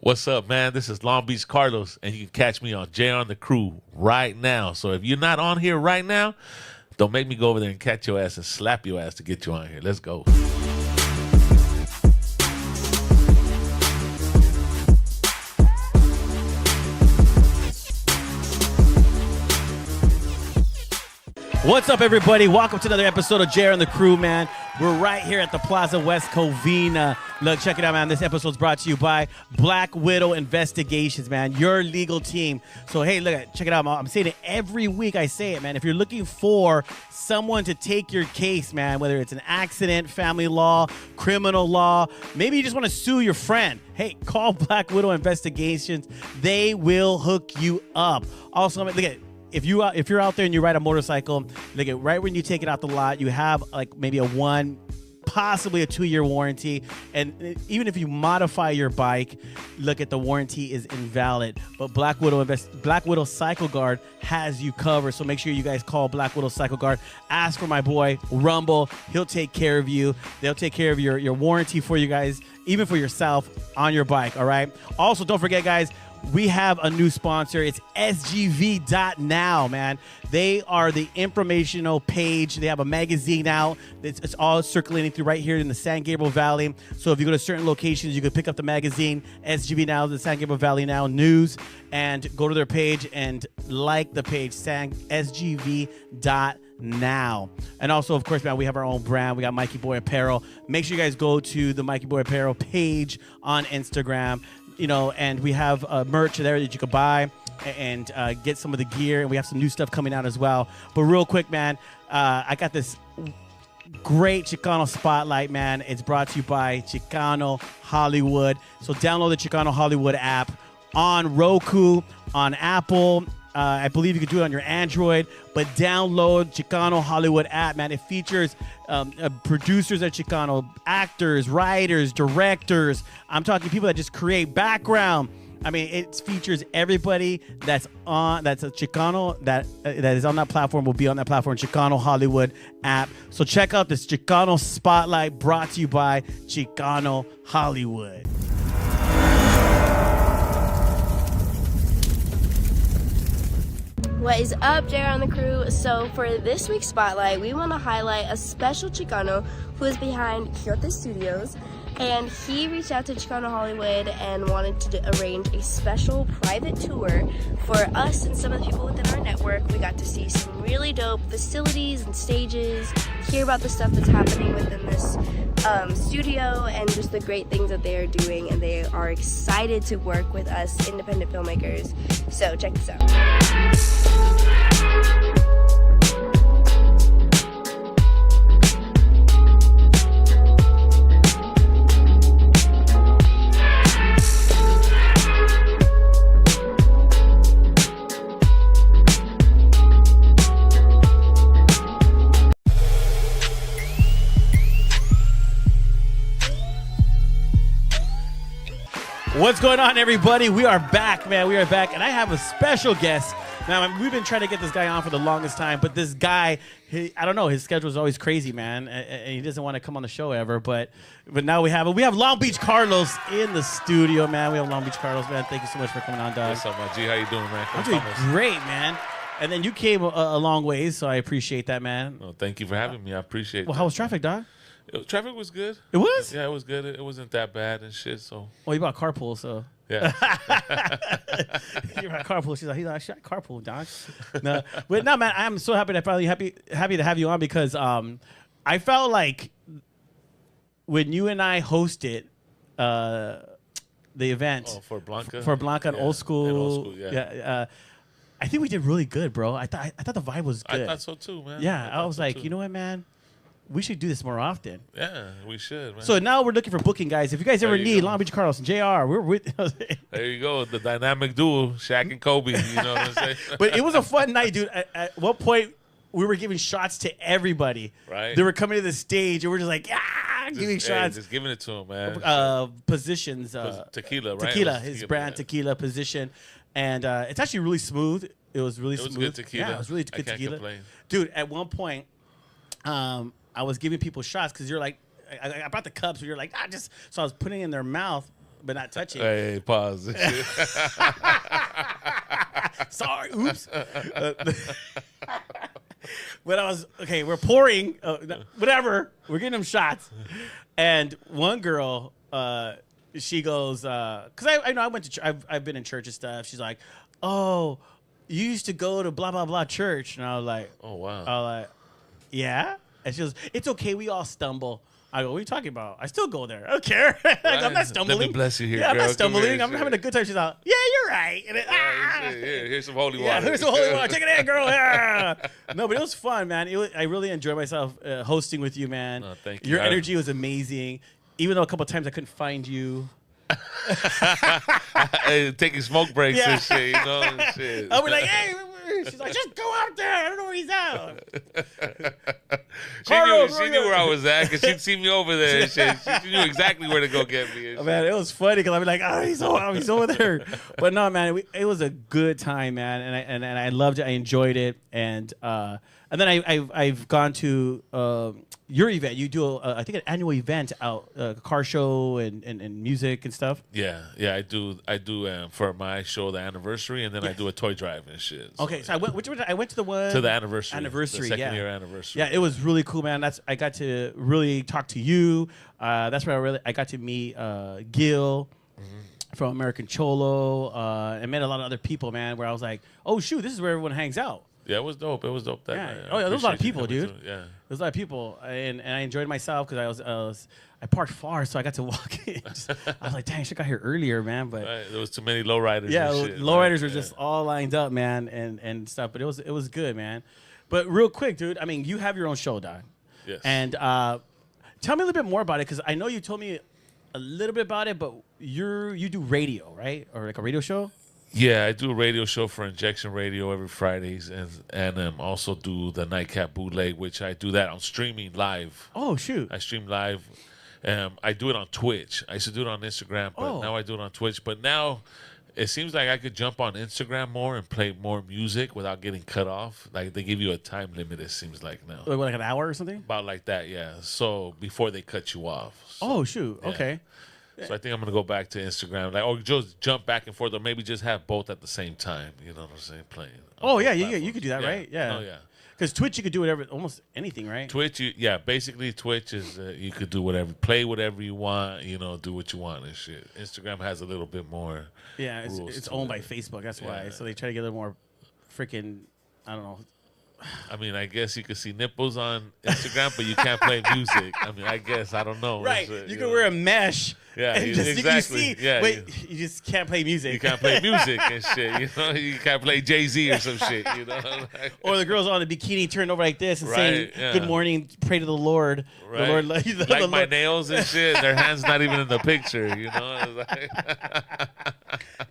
What's up, man? This is Long Beach Carlos, and you can catch me on Jay on the Crew right now. So if you're not on here right now, don't make me go over there and catch your ass and slap your ass to get you on here. Let's go. What's up, everybody? Welcome to another episode of Jay on the Crew, man. We're right here at the Plaza West Covina. Look, check it out, man. This episode's brought to you by Black Widow Investigations, man. Your legal team. So, hey, look, check it out. I'm saying it every week. I say it, man. If you're looking for someone to take your case, man, whether it's an accident, family law, criminal law, maybe you just want to sue your friend, hey, call Black Widow Investigations. They will hook you up. Also, look at If you're out there and you ride a motorcycle, look at right when you take it out the lot, you have like maybe a 1, possibly a 2-year warranty. And even if you modify your bike, look at the warranty is invalid. But Black Widow Cycle Guard has you covered. So make sure you guys call Black Widow Cycle Guard. Ask for my boy Rumble. He'll take care of you. They'll take care of your warranty for you guys, even for yourself on your bike. All right. Also, don't forget, guys, we have a new sponsor. It's SGV.NOW, man. They are the informational page. They have a magazine out. It's all circulating through right here in the San Gabriel Valley. So if you go to certain locations, you can pick up the magazine, SGV Now, the San Gabriel Valley Now News, and go to their page and like the page, SGV.NOW. And also, of course, man, we have our own brand. We got Mikey Boy Apparel. Make sure you guys go to the Mikey Boy Apparel page on Instagram. You know, and we have merch there that you can buy and get some of the gear, and we have some new stuff coming out as well. But real quick, man, I got this great Chicano spotlight, man. It's brought to you by Chicano Hollywood. So download the Chicano Hollywood app on Roku, on Apple. I believe you can do it on your Android, but download Chicano Hollywood app, man. It features producers at Chicano, actors, writers, directors. I'm talking people that just create background. I mean, it features everybody that's a Chicano that is on that platform will be on that platform, Chicano Hollywood app. So check out this Chicano Spotlight brought to you by Chicano Hollywood. What is up, Jay on the Crew? So for this week's Spotlight, we want to highlight a special Chicano who is behind Quixote Studios, and he reached out to Chicano Hollywood and wanted to arrange a special private tour for us and some of the people within our network. We got to see some really dope facilities and stages, hear about the stuff that's happening within this studio, and just the great things that they are doing, and they are excited to work with us independent filmmakers. So check this out. What's going on, everybody? We are back, man. We are back, and I have a special guest. Now, we've been trying to get this guy on for the longest time, but this guy, I don't know, his schedule is always crazy, man, and he doesn't want to come on the show ever, but now we have it. We have Long Beach Carlos in the studio, man. We have Long Beach Carlos, man. Thank you so much for coming on, dog. What's up, man? G, how you doing, man? I'm doing great, man. And then you came a long ways, so I appreciate that, man. Well, thank you for having me. I appreciate it. Well, how was traffic, dog? Traffic was good. It was? Yeah, it was good. It wasn't that bad and shit, so. Well, you bought carpool, so. Yeah. You bought carpool. She's like, shit, carpool, dog. No, but no, man, I'm so happy to have you on because I felt like when you and I hosted the event for Blanca? For Blanca and Old School. And Old School, yeah. I think we did really good, bro. I thought the vibe was good. I thought so, too, man. Yeah, I was like, you know what, man? We should do this more often. Yeah, we should, man. So now we're looking for booking, guys. If you guys ever need Long Beach Carlos and JR, we're with. There you go, the dynamic duo, Shaq and Kobe. You know what I'm saying? But it was a fun night, dude. At one point, we were giving shots to everybody. Right. They were coming to the stage, and we're just like, giving shots. Just giving it to them, man. Positions. Tequila, right? Tequila, his brand, Tequila position. And it's actually really smooth. It was really smooth. It was good tequila. Yeah, it was really good I can't tequila. complain. Dude, at one point, I was giving people shots because you're like, I brought the cups, but you're like, so I was putting it in their mouth, but not touching. Hey, pause. Sorry, oops. But I was okay. We're pouring, whatever. We're getting them shots, and one girl, she goes, because I know I went to, I've been in church and stuff. She's like, oh, you used to go to blah blah blah church, and I was like, Oh, wow. I was like, yeah. And she goes, it's okay. We all stumble. I go, what are you talking about? I still go there. I don't care. I'm not stumbling. Let me bless you here, Yeah, I'm girl. not stumbling. Come here, I'm having a good time. She's like, yeah, you're right. And Here's some holy water. yeah, here's some holy water. Take it in, girl. Yeah. No, but it was fun, man. I really enjoyed myself hosting with you, man. No, thank you. Your energy was amazing. Even though a couple of times I couldn't find you. Taking smoke breaks Yeah. and shit, you know? And shit. I'll be like, hey. She's like, just go out there. I don't know where he's at. She knew where I was at because she'd see me over there and shit. She knew exactly where to go get me. And shit. Man, it was funny because I'd be like, oh, he's over there. But no, man, it was a good time, man, and I loved it. I enjoyed it, and then I've gone to your event. You do I think an annual event out, car show and music and stuff. Yeah, I do for my show the anniversary, and then I do a toy drive and shit. So, Okay, so I went to the one to the anniversary, the second year anniversary. Yeah, it was really cool, man. I got to really talk to you. That's where I got to meet Gil from American Cholo, and met a lot of other people, man. Where I was like, oh shoot, this is where everyone hangs out. Yeah, it was dope. That Yeah. night. Oh yeah, there was a lot of people, dude. Yeah. There was a lot of people, and I enjoyed myself because I parked far, so I got to walk in. I was like, dang, I should have got here earlier, man. But Right. There was too many lowriders. yeah, and shit, lowriders were yeah. just all lined up, man, and stuff. But it was good, man. But real quick, dude. I mean, you have your own show, Don. Yes. And tell me a little bit more about it, because I know you told me a little bit about it, but you do radio, right? Or like a radio show? Yeah, I do a radio show for Injection Radio every Fridays, and also do the Nightcap Bootleg, which I do that on streaming live. Oh shoot! I stream live. I do it on Twitch. I used to do it on Instagram, but now I do it on Twitch. But now it seems like I could jump on Instagram more and play more music without getting cut off. Like they give you a time limit, it seems like now. Like an hour or something? About like that, yeah. So before they cut you off. So, Oh shoot! yeah. Okay. So I think I'm gonna go back to Instagram, like, or just jump back and forth, or maybe just have both at the same time. You know what I'm saying? Playing. Oh on yeah, both you platforms. could do that, right? Yeah. Oh yeah. Because Twitch, you could do whatever, almost anything, right? Twitch, basically Twitch is you could do whatever, play whatever you want, do what you want and shit. Instagram has a little bit more. Yeah, rules it's to owned it. by Facebook. That's why. Yeah. So they try to get a little more freaking, I don't know. I mean, I guess you could see nipples on Instagram, but you can't play music. I mean, I guess I don't know. Right. It's, You can wear a mesh. Yeah, and just, exactly. You see, Yeah, wait, you just can't play music. You can't play music and shit. You can't play Jay-Z or some shit. Or the girls on a bikini turned over like this and saying, Right, yeah. "Good morning, pray to the Lord." Right. The Lord, like the my Lord. nails and shit. Their hands not even in the picture. It's like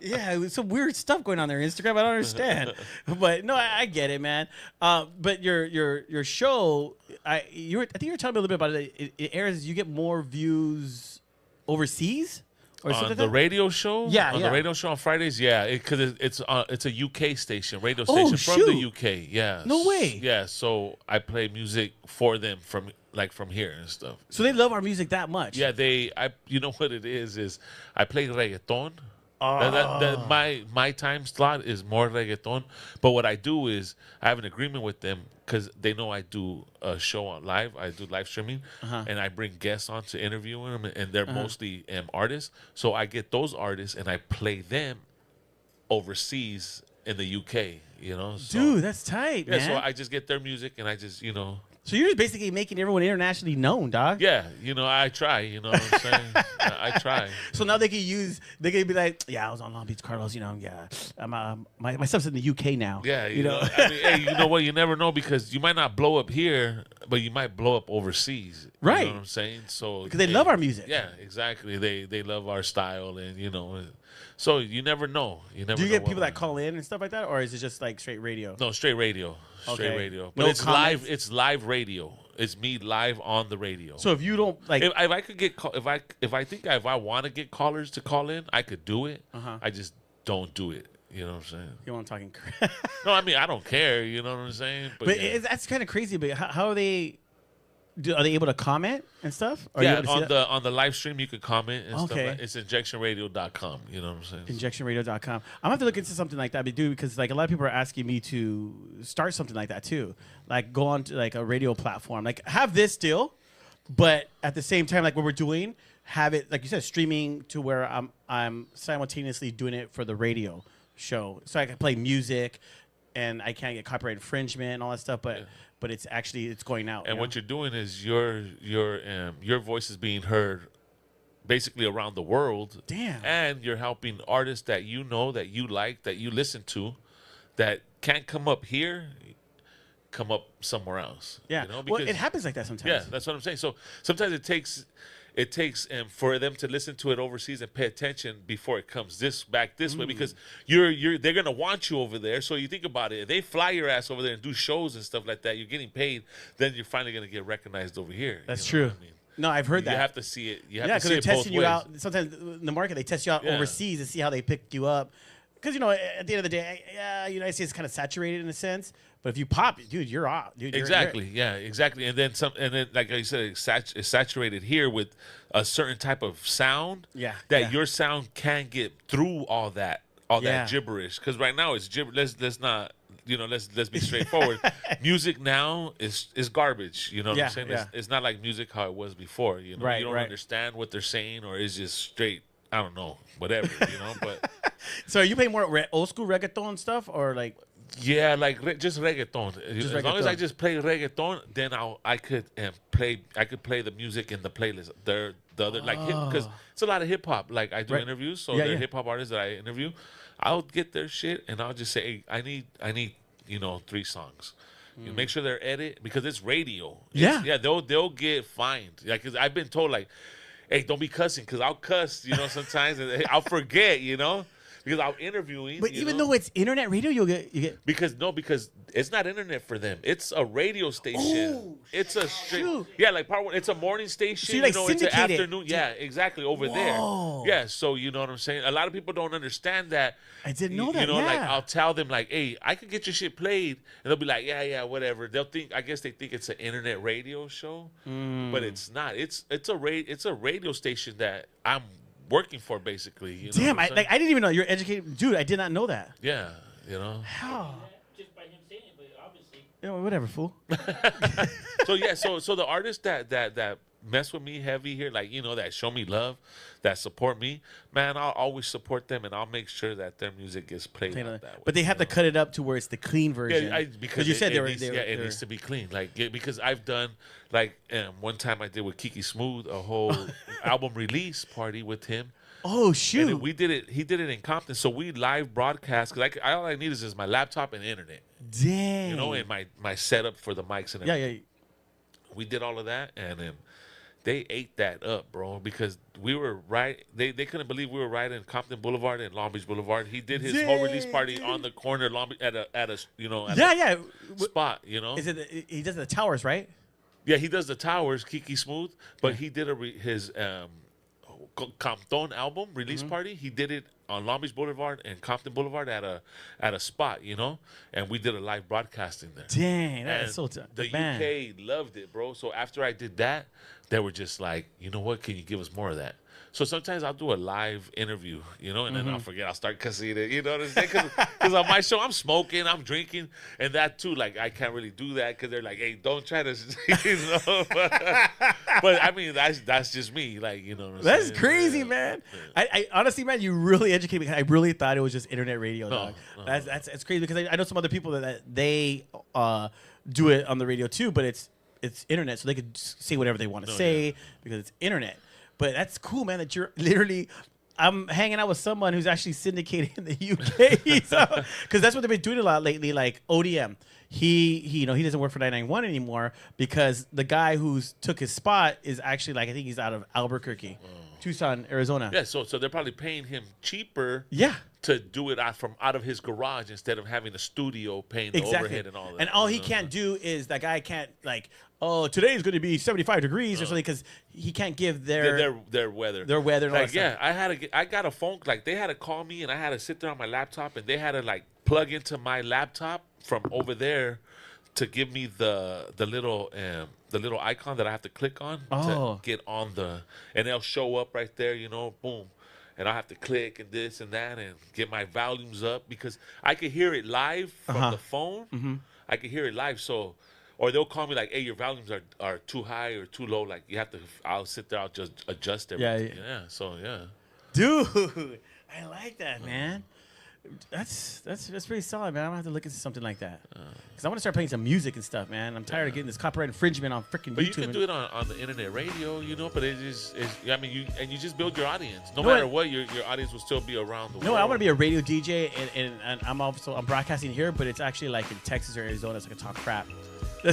Yeah, it was some weird stuff going on there. Instagram, I don't understand. But no, I get it, man. But your show, I think you were telling me a little bit about it. It airs. You get more views overseas. Or something on like the that? radio show, Yeah, on yeah. the radio show on Fridays, yeah, because it's a UK station, radio Oh, station from the shoot. UK, yeah. No way. Yeah, so I play music for them from here and stuff. So they love our music that much. Yeah, you know what it is I play reggaeton. Oh. My time slot is more reggaeton, but what I do is I have an agreement with them because they know I do a show on live. I do live streaming, and I bring guests on to interview them, and they're mostly artists. So I get those artists and I play them overseas in the UK. So, Dude, that's tight, yeah. man. So I just get their music and I just So you're just basically making everyone internationally known, dog. Yeah, I try. You know what I'm saying? I try. So now they can be like, yeah, I was on Long Beach, Carlos. Yeah, my stuff's in the UK now. Yeah, you know. I mean, hey, you know what? You never know because you might not blow up here, but you might blow up overseas. Right. You know what I'm saying? So Because they love our music. Yeah, exactly. They love our style, and so you never know. You never. Do you know get people that call in and stuff like that, or is it just like straight radio? No, straight radio. Straight Okay. radio. No But it's comments? live. It's live radio. It's me live on the radio. So if you don't like, if I could get if I want to get callers to call in, I could do it. I just don't do it. You know what I'm saying? you want talking crap. No, I mean I don't care. You know what I'm saying? But yeah. that's kind of crazy. But how are they? are they able to comment and stuff? Are Yeah, on the live stream you could comment and Okay. stuff. It's injectionradio.com. You know what I'm saying? Injectionradio.com. I'm gonna have to look into something like that, because like a lot of people are asking me to start something like that too. Like go on to like a radio platform, like have this still, but at the same time, like what we're doing, have it like you said, streaming to where I'm simultaneously doing it for the radio show, so I can play music, and I can't get copyright infringement and all that stuff, but it's going out. And what you're doing is your voice is being heard basically around the world. Damn. And you're helping artists that you know, that you like, that you listen to, that can't come up here, come up somewhere else. Yeah. You know? Well, it happens like that sometimes. Yeah, that's what I'm saying. So sometimes it takes for them to listen to it overseas and pay attention before it comes back this way, because they're gonna want you over there. So you think about it, if they fly your ass over there and do shows and stuff like that, you're getting paid, then you're finally gonna get recognized over here. That's you know true. what I mean? No, I've heard that. You have to see it. You have Yeah, to see because it they're both testing you ways. out. Sometimes in the market, they test you out overseas to see how they pick you up. Because, at the end of the day, United States is kind of saturated in a sense. But if you pop, dude, you're off. Dude, Exactly. Yeah, exactly. And then like I said, it's saturated here with a certain type of sound. Yeah, That yeah. your sound can't get through all that gibberish. Because right now it's gibberish. Let's not. Let's be straightforward. Music now is garbage. You know what I'm saying? Yeah. It's not like music how it was before. Right, you don't right. understand what they're saying, or it's just straight. I don't know, whatever. But So are you playing more old school reggaeton stuff, or like? yeah, like just reggaeton. As long as I just play reggaeton, then I could play the music in the playlist. The other because it's a lot of hip hop. Like I do interviews, so they're hip hop artists that I interview. I'll get their shit and I'll just say, hey, I need 3 songs. You make sure they're edit, because it's radio. They'll get fined. Yeah, because I've been told like, hey, don't be cussing, because I'll cuss, sometimes, and I'll forget, because I'm interviewing. But even though it's internet radio, you get because it's not internet for them. It's a radio station. Oh, it's a straight, shoot. like part one. It's a morning station. So you, like, it's an syndicate it. afternoon. Yeah, exactly over Whoa. there. Yeah, so you know what I'm saying. A lot of people don't understand that. I didn't know that. Like yeah. I'll tell them like, hey, I could get your shit played, and they'll be like, yeah, whatever. They'll think. I guess they think it's an internet radio show, but it's not. It's a radio station that I'm working for, basically. You know Damn, what I'm saying? I didn't even know you're educated, dude. I did not know that. Yeah, How? Just by him saying it, but obviously. Whatever, fool. So the artists that mess with me heavy here, like that show me love, that support me, man, I'll always support them, and I'll make sure that their music gets played out that way. But they have to cut it up to where it's the clean version. Yeah, because you said it needs to be clean. Like because I've done like one time I did with Kiki Smooth a whole album release party with him. Oh And shoot! then we did it. He did it in Compton, so we live broadcast. Because all I need is just my laptop and internet. Dang. And my setup for the mics and everything. Yeah. We did all of that, and then they ate that up, bro, because we were right. They couldn't believe we were right in Compton Boulevard and Long Beach Boulevard. He did his whole release party on the corner of Long Beach at a spot. Is it? He does the towers, right? Yeah, he does the towers, Kiki Smooth, but he did his Compton album release party. He did it on Long Beach Boulevard and Compton Boulevard at a spot, and we did a live broadcasting there. Dang, that's And so the man. UK loved it, bro. So after I did that, they were just like, you know what? Can you give us more of that? So sometimes I'll do a live interview, and then I'll forget. I'll start cussing it. You know what I'm saying? Because on my show, I'm smoking, I'm drinking, and that too. Like I can't really do that because they're like, "Hey, don't try to," But I mean, that's just me. Like What I'm That's saying? crazy, Yeah. man. Yeah. I honestly, man, you really educated me. I really thought it was just internet radio, No, dog. no. That's crazy because I know some other people that they do it on the radio too, but it's internet, so they could say whatever they want to say because it's internet. But that's cool, man, that you're literally I'm hanging out with someone who's actually syndicated in the UK. Because that's what they've been doing a lot lately, like ODM. He doesn't work for 991 anymore because the guy who's took his spot is actually I think he's out of Albuquerque, Tucson, Arizona. Yeah, so they're probably paying him cheaper. Yeah. To do it out of his garage instead of having a studio paying the overhead and all that. And all he can't do is that guy can't today is going to be 75 degrees or something because he can't give their weather. Their weather and all that stuff. I got a phone, they had to call me and I had to sit there on my laptop and they had to plug into my laptop from over there to give me the little the little icon that I have to click on to get on and they'll show up right there, boom. And I have to click and this and that and get my volumes up because I could hear it live from the phone. Mm-hmm. I could hear it live. So, or they'll call me like, hey, your volumes are too high or too low. Like you have to, I'll sit there, I'll just adjust everything. Yeah. So, yeah. Dude, I like that, man. That's pretty solid, man. I'm gonna have to look into something like that because I want to start playing some music and stuff, man. I'm tired of getting this copyright infringement on freaking YouTube. But you can do it on the internet radio, but I mean, you just build your audience. No matter what, your audience will still be around the world. No, I want to be a radio DJ, and I'm broadcasting here, but it's actually like in Texas or Arizona, so I can talk crap. You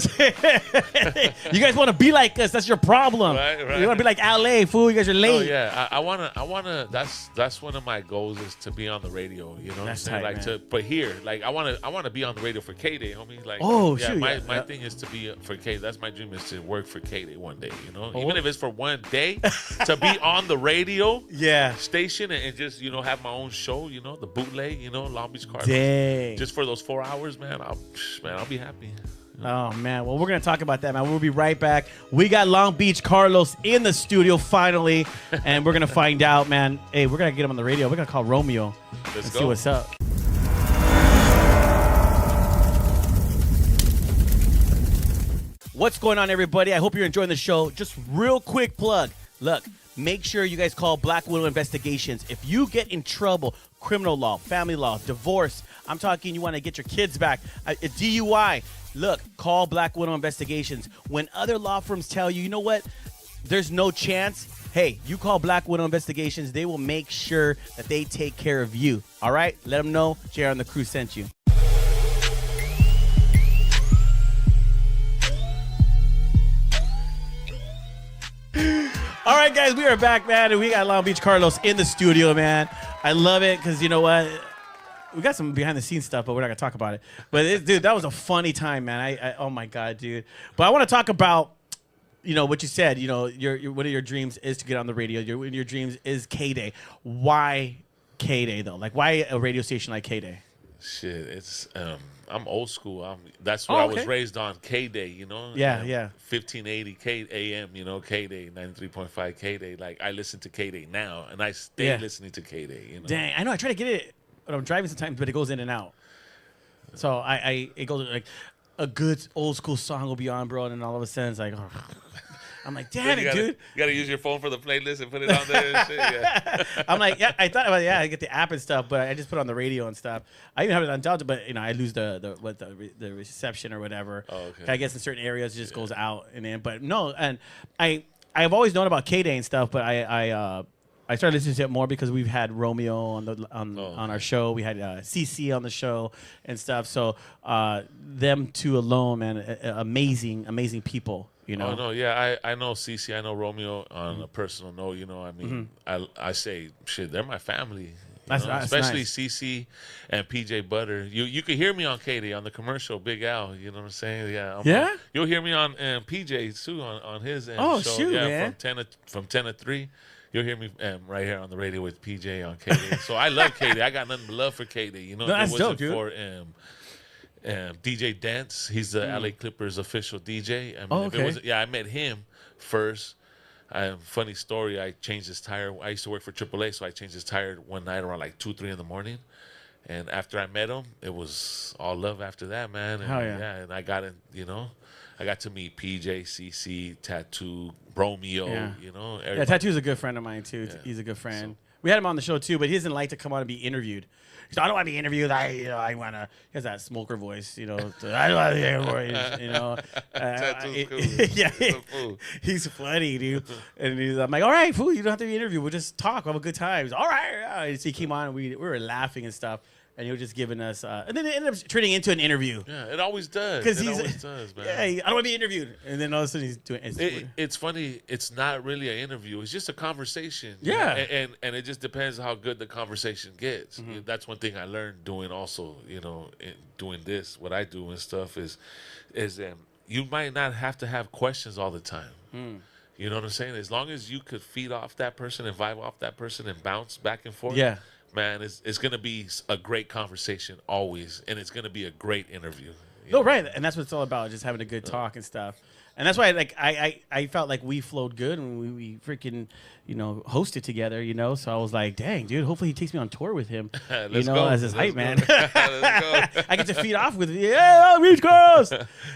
guys want to be like us? That's your problem. Right. You want to be like LA, fool. You guys are late. Oh yeah, I wanna. That's one of my goals is to be on the radio. You know what I'm saying? Tight, man. But here, like I wanna be on the radio for K-Day, homie. Like my thing is to be for K. That's my dream is to work for K-Day one day. Even if it's for one day, to be on the radio station and just have my own show. The bootleg. Long Beach Cardinals. Dang. Just for those 4 hours, man. I'll be happy. Oh, man. Well, we're going to talk about that, man. We'll be right back. We got Long Beach Carlos in the studio finally, and we're going to find out, man. Hey, we're going to get him on the radio. We're going to call Romeo and see what's up. What's going on, everybody? I hope you're enjoying the show. Just real quick plug. Look, make sure you guys call Black Widow Investigations. If you get in trouble, criminal law, family law, divorce, I'm talking you want to get your kids back, a DUI, look, call Black Widow Investigations. When other law firms tell you, you know what, there's no chance, hey, you call Black Widow Investigations. They will make sure that they take care of you. All right? Let them know JR and the crew sent you. All right, guys, we are back, man, and we got Long Beach Carlos in the studio, man. I love it because you know what? We got some behind-the-scenes stuff, but we're not going to talk about it. But, dude, that was a funny time, man. Oh, my God, dude. But I want to talk about, what you said. Your one of your dreams is to get on the radio. One of your dreams is K-Day. Why K-Day, though? Like, why a radio station like K-Day? Shit, it's I'm old school. That's what I was raised on. K-Day, Yeah. 1580 AM, K-Day, 93.5 K-Day. Like I listen to K-Day now, and I stay listening to K-Day. Dang, I know. I try to get it when I'm driving sometimes, but it goes in and out. So it goes like a good old school song will be on, bro, and then all of a sudden it's like, I'm like, damn it, dude. You gotta use your phone for the playlist and put it on there and shit. Yeah. I'm like, yeah, I thought about I get the app and stuff, but I just put it on the radio and stuff. I even have it on Delta, but I lose the reception or whatever. Oh, okay. I guess in certain areas it just goes out and in. But no, and I've always known about K-Day and stuff, but I started listening to it more because we've had Romeo on our show. We had CC on the show and stuff. So them two alone, man, amazing people. Oh no, yeah, I know CC, I know Romeo on a personal note. I mean, I say shit, they're my family. Especially nice. CC and PJ Butter. You can hear me on K-Day on the commercial, Big Al. You know what I'm saying? Yeah. You'll hear me on PJ too on his end. Oh show. Shoot, yeah, man. From 10 to 3. You'll hear me right here on the radio with PJ on K-Day. So I love K-Day. I got nothing but love for K-Day. That's dope, dude. For DJ Dance, he's the LA Clippers official DJ. I mean, okay. I met him first. Funny story, I changed his tire. I used to work for AAA, so I changed his tire one night around like 2, 3 in the morning. And after I met him, it was all love after that, man. And, and I got I got to meet PJ, CC, Tattoo, Romeo, Yeah, Tattoo's a good friend of mine, too. Yeah. He's a good friend. We had him on the show, too, but he doesn't like to come on and be interviewed. I don't want to be interviewed. I want to. He has that smoker voice, I don't want to be interviewed. Tattoo's cool. Yeah, he's funny, dude. And I'm like, all right, fool, you don't have to be interviewed. We'll just talk. We'll have a good time. He's all right. So he came on, and we were laughing and stuff. And he was just giving us, and then it ended up turning into an interview. Yeah, it always does. Because it always does, man. Yeah, I don't want to be interviewed. And then all of a sudden he's doing It's funny. It's not really an interview. It's just a conversation. Yeah. And it just depends how good the conversation gets. Mm-hmm. That's one thing I learned doing also, doing this, what I do and stuff is you might not have to have questions all the time. Mm. You know what I'm saying? As long as you could feed off that person and vibe off that person and bounce back and forth. Yeah. Man, it's going to be a great conversation always, and it's going to be a great interview. No, right, and that's what it's all about, just having a good talk and stuff. And that's why, like, I felt like we flowed good and we freaking, hosted together, So I was like, dang, dude, hopefully he takes me on tour with him, Let's go. as his hype man. Let's go. I get to feed off with, yeah, Beach Girls.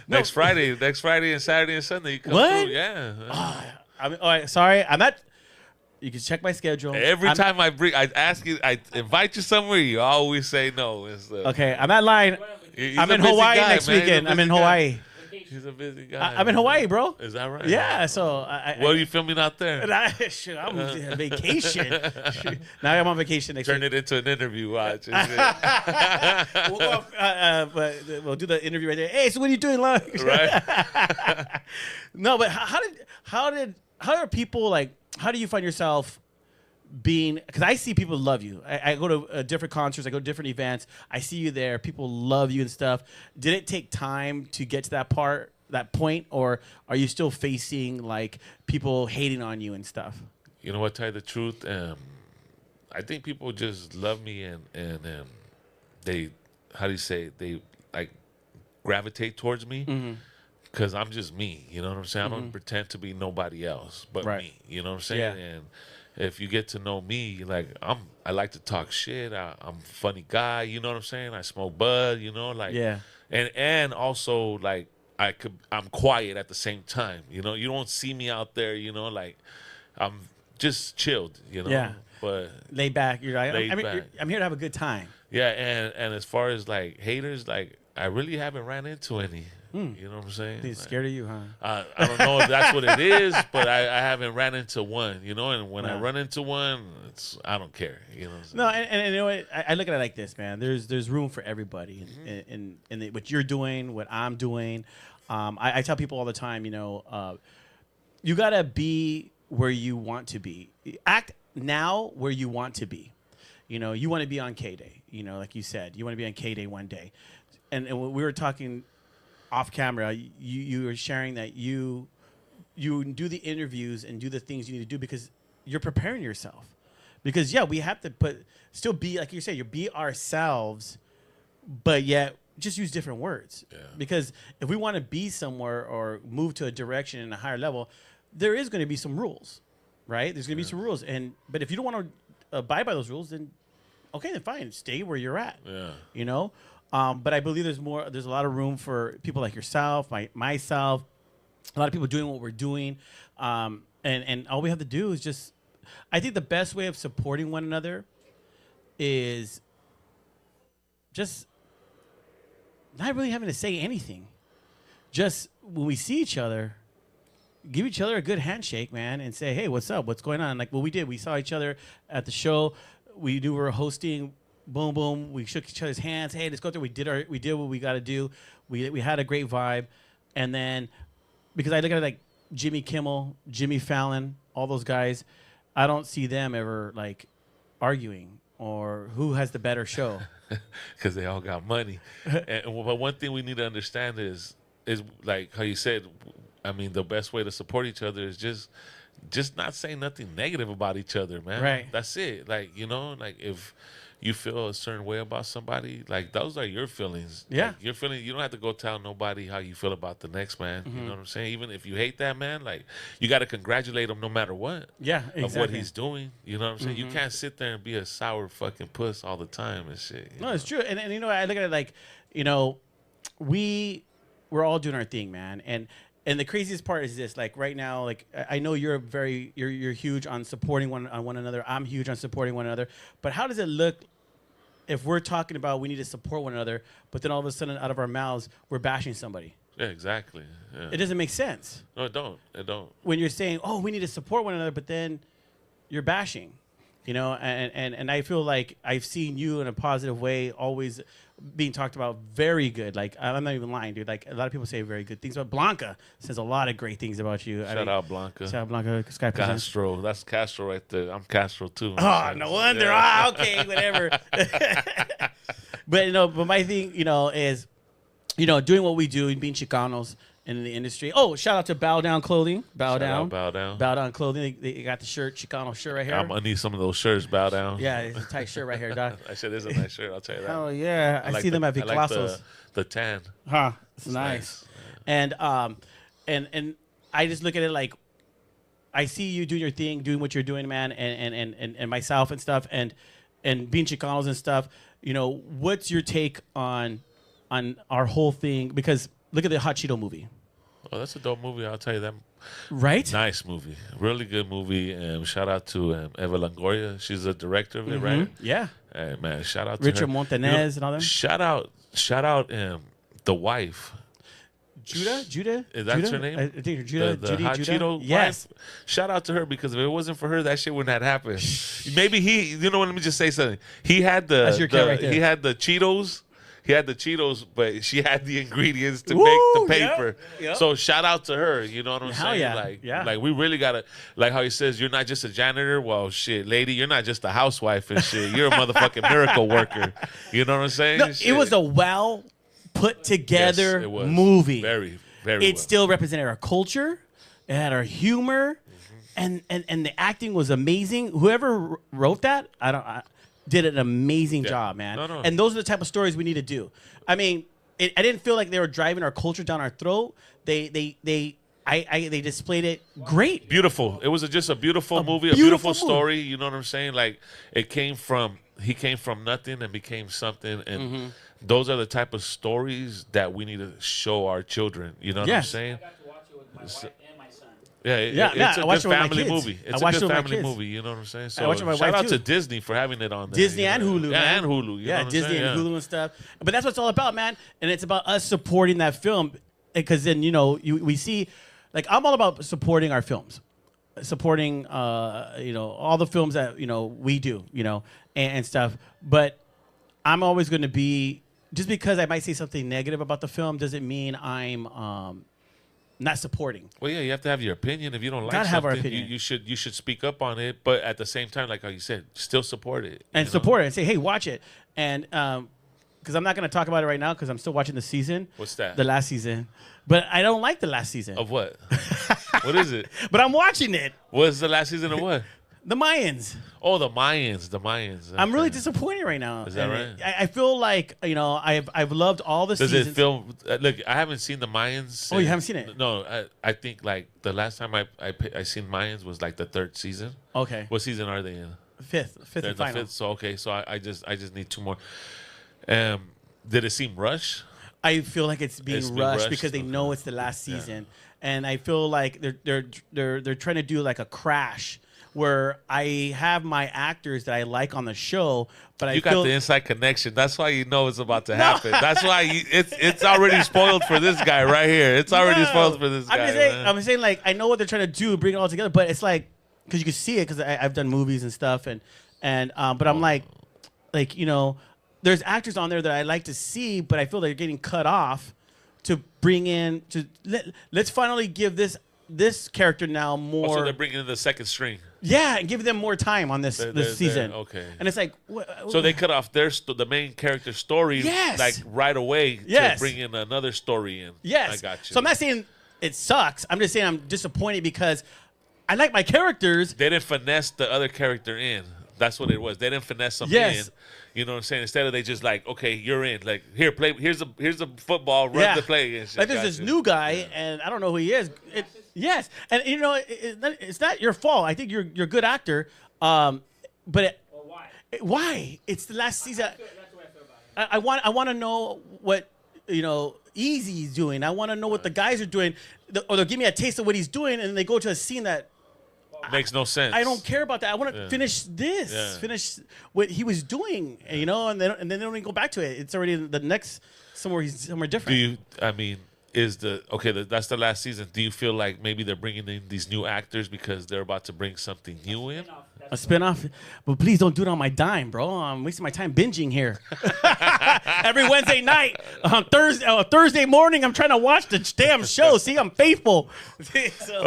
Next Friday and Saturday and Sunday. You come What? through. Yeah. All right, sorry, I'm not. You can check my schedule. Every time I ask you, I invite you somewhere, you always say no. Okay, I'm not lying. He's I'm a in busy Hawaii guy, next man. He's a weekend. I'm in busy guy. Hawaii. He's a busy guy. I'm in Hawaii, bro. Is that right? Yeah, so What are you filming out there? Shit, I'm on vacation. Now I'm on vacation next Turn week. it into an interview. Watch. We'll go off, but we'll do the interview right there. Hey, so what are you doing, Lon? Right. No, but how are people like? How do you find yourself being? Because I see people love you. I go to different concerts. I go to different events. I see you there. People love you and stuff. Did it take time to get to that point, or are you still facing like people hating on you and stuff? You know what? Tell you the truth, I think people just love me and they, how do you say, they like gravitate towards me because I'm just me. You know what I'm saying? I don't pretend to be nobody else but me. You know what I'm saying? Yeah. And if you get to know me, like I like to talk shit. I'm a funny guy. You know what I'm saying? I smoke bud. Yeah. And also like I'm quiet at the same time. You don't see me out there. Like I'm just chilled. Yeah. But Laid back. You're like, Laid back. I'm here to have a good time. yeah, and as far as like haters, like I really haven't ran into any. You know what I'm saying? He's scared of you, huh? I don't know if that's what it is, but I haven't ran into one, and when I run into one, I don't care, What I'm saying? No, and you know what? I look at it like this, man. There's room for everybody in what you're doing, what I'm doing. I tell people all the time, you gotta be where you want to be. Act now where you want to be. You want to be on K Day. Like you said, you want to be on K Day one day. And when we were talking off camera, you were sharing that you do the interviews and do the things you need to do because you're preparing yourself. Because we have to still be, like you say, be ourselves, but yet just use different words. Yeah. Because if we want to be somewhere or move to a direction in a higher level, there is going to be some rules, right? There's going to be some rules, but if you don't want to abide by those rules, then okay, then fine, stay where you're at. Yeah. But I believe there's a lot of room for people like yourself, myself, a lot of people doing what we're doing. And all we have to do is just, I think the best way of supporting one another is just not really having to say anything. Just when we see each other, give each other a good handshake, man, and say, hey, what's up? What's going on? Like what we did. We saw each other at the show. We were hosting. Boom, boom. We shook each other's hands. Hey, let's go through. We did what we got to do. We had a great vibe. And then, because I look at it like Jimmy Kimmel, Jimmy Fallon, all those guys, I don't see them ever like arguing or who has the better show. Because they all got money. But one thing we need to understand is like how you said, I mean, the best way to support each other is just not say nothing negative about each other, man. Right. That's it. Like, like if you feel a certain way about somebody, like those are your feelings. Yeah. Like, your feelings, you don't have to go tell nobody how you feel about the next man. You know what I'm saying? Even if you hate that man, like you got to congratulate him no matter what. Yeah, exactly. Of what he's doing. You know what I'm saying? You can't sit there and be a sour fucking puss all the time and shit. No, it's true. And I look at it like, we're all doing our thing, man. And the craziest part is this, like right now, like I know you're huge on supporting one another. I'm huge on supporting one another. But how does it look if we're talking about we need to support one another, but then all of a sudden out of our mouths we're bashing somebody? Yeah, exactly. Yeah. It doesn't make sense. No, it don't. It don't. When you're saying, oh, we need to support one another, but then you're bashing, and I feel like I've seen you in a positive way, always being talked about very good. Like, I'm not even lying, dude. Like, a lot of people say very good things, but Blanca says a lot of great things about you. Shout out Blanca. Shout out Blanca. Sky Castro. That's Castro right there. I'm Castro too. Oh, no wonder. Yeah. Okay, whatever. But my thing, is, doing what we do and being Chicanos in the industry. Oh, shout out to Bow Down Clothing. Bow Down Clothing. They got the shirt, Chicano shirt right here. I'm gonna need some of those shirts. Bow Down. Yeah, it's a tight shirt right here, Doc. That shit is a nice shirt. I'll tell you that. Oh yeah, I see them at Viclasos. The tan. Huh? It's nice. And and I just look at it like I see you doing your thing, doing what you're doing, man, and myself and stuff, and being Chicanos and stuff. You know, what's your take on our whole thing? Because look at the Hot Cheeto movie. Oh, that's a dope movie. I'll tell you that. Right? Nice movie. Really good movie. Shout out to Eva Longoria. She's the director of it, right? Yeah. Hey, man, shout out to Richard her. Montanez and all them. Shout out the wife. Judah? Is that her name? I think Judah. The Judy, Hot Judah? Cheeto Yes. wife. Shout out to her, because if it wasn't for her, that shit wouldn't have happened. Maybe you know what? Let me just say something. He had That's your kid right there. he had the Cheetos. He had the Cheetos, but she had the ingredients to Woo, make the paper. yep. So shout out to her. You know what I'm Hell saying? yeah. Like we really gotta, like how he says, you're not just a janitor. Well, shit, lady, you're not just a housewife and shit. You're a motherfucking miracle worker. You know what I'm saying? No, it was a well put together Yes, it was. movie. Very, very. It still represented our culture. It had our humor, and the acting was amazing. Whoever wrote that, did an amazing job, man. No. And those are the type of stories we need to do. I mean, I didn't feel like they were driving our culture down our throat. They displayed it great. Beautiful. It was just a beautiful movie, a beautiful beautiful story. You know what I'm saying? Like he came from nothing and became something, and those are the type of stories that we need to show our children. You know what I'm Yes. saying? I got to watch it with my wife and my son. Yeah, I it's a watched good it with my family kids. movie. I It's a watched good it with my family kids. movie. You know what I'm saying? I watched it with my shout wife, out too. to Disney for having it on there. Disney you know? and Hulu, Yeah, man. and Hulu. You know Yeah, what I'm Disney saying? and Hulu and stuff. But that's what it's all about, man. And it's about us supporting that film, because then we see, like, I'm all about supporting our films, supporting all the films that we do, and stuff. But I'm always going to be, just because I might say something negative about the film doesn't mean I'm not supporting. Well, yeah, you have to have your opinion. If you don't like Gotta have our something, opinion. you should speak up on it. But at the same time, like how you said, still support it And you know? support it and say, hey, watch it. And because I'm not going to talk about it right now because I'm still watching the season. What's that? The last season. But I don't like the last season. Of what? What is it? But I'm watching it. What's the last season of what? The Mayans. Oh, the Mayans. I'm really Okay. disappointed right now. Is that And right? I feel like, I've loved all the Does seasons. it feel? Look, I haven't seen the Mayans. Oh, you haven't seen it? No, I think like the last time I seen Mayans was like the third season. Okay. What season are they in? Fifth They're and the final. fifth. So okay, so I just need two more. Did it seem rushed? I feel like it's being rushed because they Okay. know it's the last season, and I feel like they're trying to do like a crash where I have my actors that I like on the show, but I You feel got the inside connection. That's why you know it's about to happen. That's why it's already spoiled for this guy right here. It's already No. spoiled for this guy. I'm saying like I know what they're trying to do, bring it all together, but it's like because you can see it because I've done movies and stuff, and but I'm like there's actors on there that I like to see, but I feel they're getting cut off to bring in let's finally give this character now more. Also, they're bringing in the second string. Yeah, and give them more time on this season. Okay. And it's like So they cut off the main character story Yes. like right away Yes. to bring in another story in. Yes. I got you. So I'm not saying it sucks. I'm just saying I'm disappointed because I like my characters. They didn't finesse the other character in. That's what it was. They didn't finesse them Yes. in. You know what I'm saying? Instead of they just like, okay, you're in. Like here, play. Here's a football. Run Yeah. the play. And shit. Like there's this new guy, and I don't know who he is. Yes, and it's not your fault. I think you're a good actor, but Well, why? why? It's the last season. That's the way I feel about it. I want to know what Easy's doing. I want to know what the guys are doing, or they'll give me a taste of what he's doing, and then they go to a scene that Makes no sense. I don't care about that. I want to Yeah. finish this, Yeah. finish what he was doing, and then they don't even go back to it. It's already the next he's somewhere different. Do you? I mean, that's the last season. Do you feel like maybe they're bringing in these new actors because they're about to bring something new in? A spinoff, but please don't do it on my dime, bro. I'm wasting my time binging here. Every Wednesday night, on Thursday morning, I'm trying to watch the damn show. See, I'm faithful.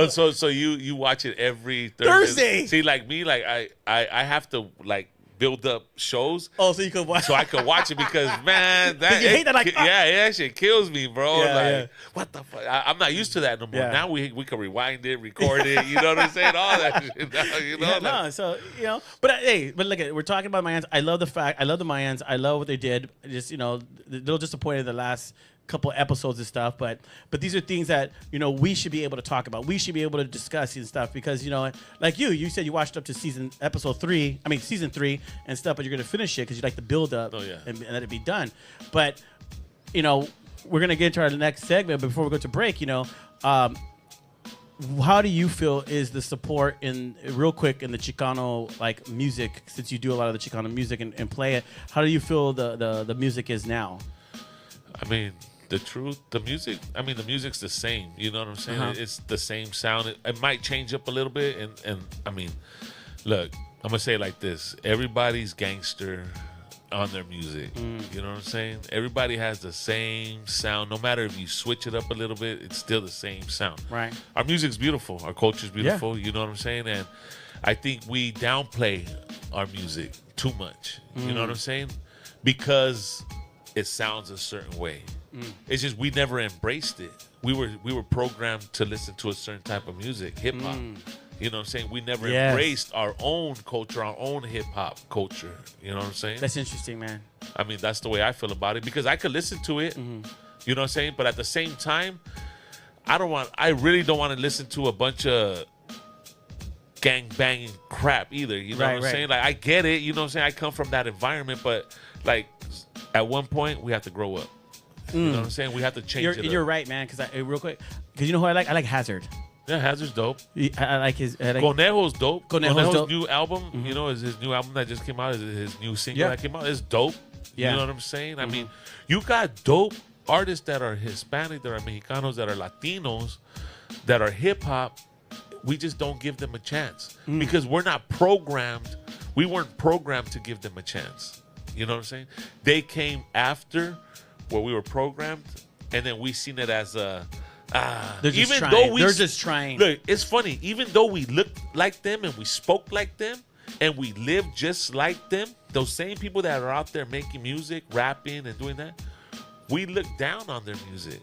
So you watch it every Thursday. See, like me, like I have to like build up shows Oh, so you could watch. so I could watch it because man, that you hate that, like, that shit kills me, bro. Yeah, like yeah. what the fuck? I'm not used to that no more. Yeah. Now we can rewind it, record it. You know what I'm saying? All that shit. Now, you know. Yeah, like- no, so but look at we're talking about Mayans. I love the Mayans. I love what they did. Just a little disappointed the last couple episodes and stuff, but these are things that we should be able to talk about. We should be able to discuss and stuff because like you said you watched up to season 3 and stuff, but you're gonna finish it because you like the build up and let it be done. But we're gonna get into our next segment. But before we go to break, how do you feel is the support real quick in the Chicano like music, since you do a lot of the Chicano music and play it? How do you feel the music is now? I mean, the music's the same. You know what I'm saying? It's the same sound. It might change up a little bit. And I mean, look, I'm gonna say it like this: everybody's gangster on their music. You know what I'm saying? Everybody has the same sound. No matter if you switch it up a little bit, it's still the same sound. Right. Our music's beautiful. Our culture's beautiful. You know what I'm saying? And I think we downplay our music too much. You know what I'm saying? Because it sounds a certain way. It's just we never embraced it. We were programmed to listen to a certain type of music, hip hop. You know what I'm saying? We never embraced our own culture, our own hip-hop culture. You know what I'm saying? That's interesting, man. I mean, that's the way I feel about it because I could listen to it. You know what I'm saying? But at the same time, I really don't want to listen to a bunch of gang-banging crap either. You know what I'm saying? Like, I get it. You know what I'm saying? I come from that environment. But, like, at one point, we have to grow up. You know what I'm saying? We have to change it up. You're right, man. Because real quick, because you know who I like? I like Hazard. Yeah, Hazard's dope. I like his. Conejo's dope. Conejo's dope. New album, is his new album that just came out. Is his new single that came out. It's dope. Yeah. You know what I'm saying? I mean, you got dope artists that are Hispanic, that are Mexicanos, that are Latinos, that are hip hop. We just don't give them a chance because we're not programmed. We weren't programmed to give them a chance. You know what I'm saying? They came after where we were programmed, and then we seen it as a. They're just trying. Look, it's funny. Even though we looked like them and we spoke like them and we lived just like them, those same people that are out there making music, rapping, and doing that, we look down on their music.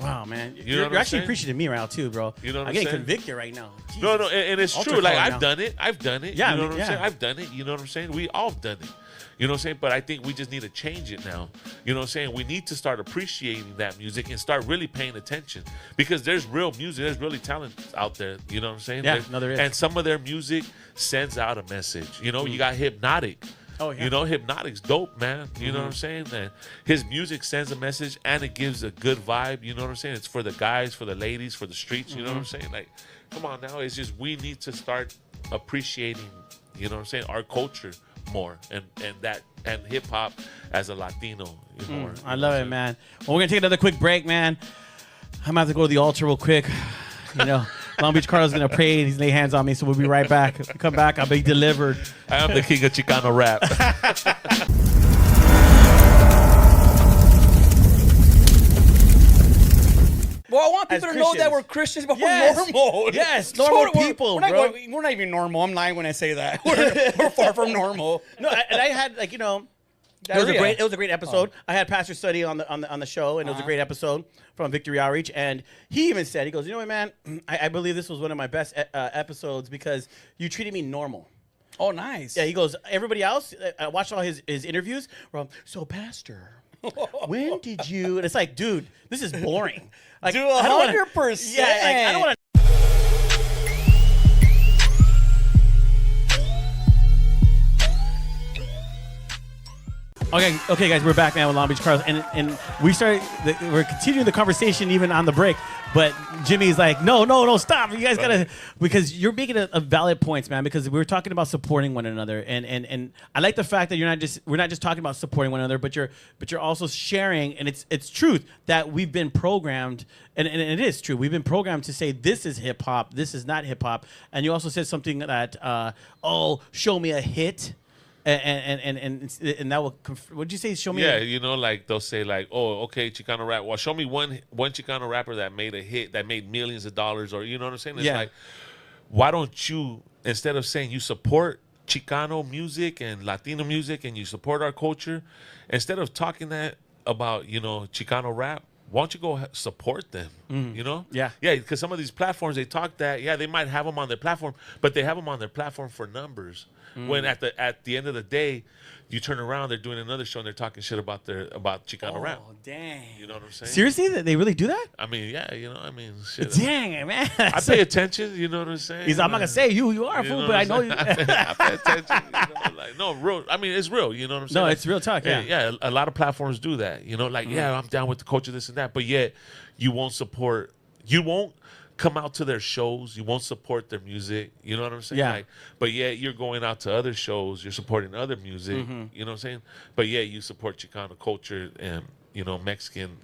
Wow, man. You're actually appreciating me right now, too, bro. You know what I'm getting convicted right now. Jesus. No, and it's true. Like, I've done it. Yeah, you know what I'm saying? I've done it. You know what I'm saying? We all have done it. You know what I'm saying? But I think we just need to change it now. You know what I'm saying? We need to start appreciating that music and start really paying attention because there's real music. There's really talent out there. You know what I'm saying? Yeah, there is. And some of their music sends out a message. You know, you got Hypnotic. Oh, yeah. You know, Hypnotic's dope, man. You know what I'm saying? And his music sends a message and it gives a good vibe. You know what I'm saying? It's for the guys, for the ladies, for the streets. You know what I'm saying? Like, come on now. It's just we need to start appreciating, you know what I'm saying, our culture more and hip hop as a Latino more. I love it, man. Well, we're gonna take another quick break, man. I'm gonna have to go to the altar real quick. Long Beach Carlos is gonna pray and he's lay hands on me, so we'll be right back. When we come back, I'll be delivered. I am the king of Chicano rap. Well, I want people to know that we're Christians, but we're normal. Yes, normal people, we're not even normal. I'm lying when I say that. We're far from normal. No, and I had it was a great episode. I had Pastor Study on the show, and it was a great episode from Victory Outreach. And he even said, he goes, you know what, man, I believe this was one of my best episodes because you treated me normal. Oh, nice. Yeah, he goes, everybody else, I watched all his interviews. So, Pastor, when did you? And it's like, dude, this is boring. Like, dude, 100%. Yeah, like, I don't want to. Okay, guys, we're back, man, with Long Beach Carlos, and we're continuing the conversation even on the break. But Jimmy's like, no, stop! You guys gotta, because you're making a valid points, man. Because we were talking about supporting one another, and I like the fact that we're not just talking about supporting one another, but you're also sharing, and it's truth that we've been programmed, and it is true. We've been programmed to say this is hip hop, this is not hip hop, and you also said something that show me a hit. And that will. What'd you say? Show me. Yeah, like they'll say like, oh, okay, Chicano rap. Well, show me one Chicano rapper that made a hit that made millions of dollars, or you know what I'm saying? It's like, why don't you, instead of saying you support Chicano music and Latino music and you support our culture, instead of talking that about Chicano rap, why don't you go support them? Yeah, because some of these platforms they talk that they might have them on their platform, but they have them on their platform for numbers. When at the end of the day, you turn around, they're doing another show and they're talking shit about Chicano rap. Oh, dang. You know what I'm saying? Seriously? They really do that? I mean, yeah, shit. Dang, man. I pay attention, you know what I'm saying? I'm not going to say you are a fool, but I know you. I pay attention. No, real. I mean, it's real, you know what I'm saying? No, it's real talk, yeah. Yeah, a lot of platforms do that, yeah, I'm down with the culture, this and that, but yet you won't come out to their shows. You won't support their music. You know what I'm saying? Yeah. But yet you're going out to other shows. You're supporting other music. You know what I'm saying? But yeah, you support Chicano culture and, Mexican,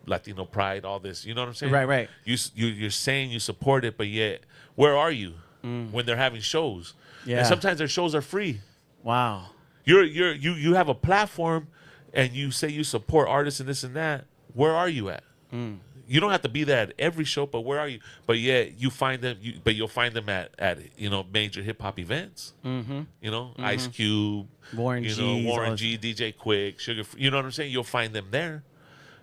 Latino pride, all this. You know what I'm saying? Right. You're saying you support it, but yet where are you when they're having shows? Yeah. And sometimes their shows are free. Wow. You have a platform and you say you support artists and this and that. Where are you at? You don't have to be there at every show, but where are you? But yeah, you find them. You'll find them at major hip hop events. Ice Cube, Warren G, Warren G, DJ Quick, Sugar. You know what I'm saying? You'll find them there.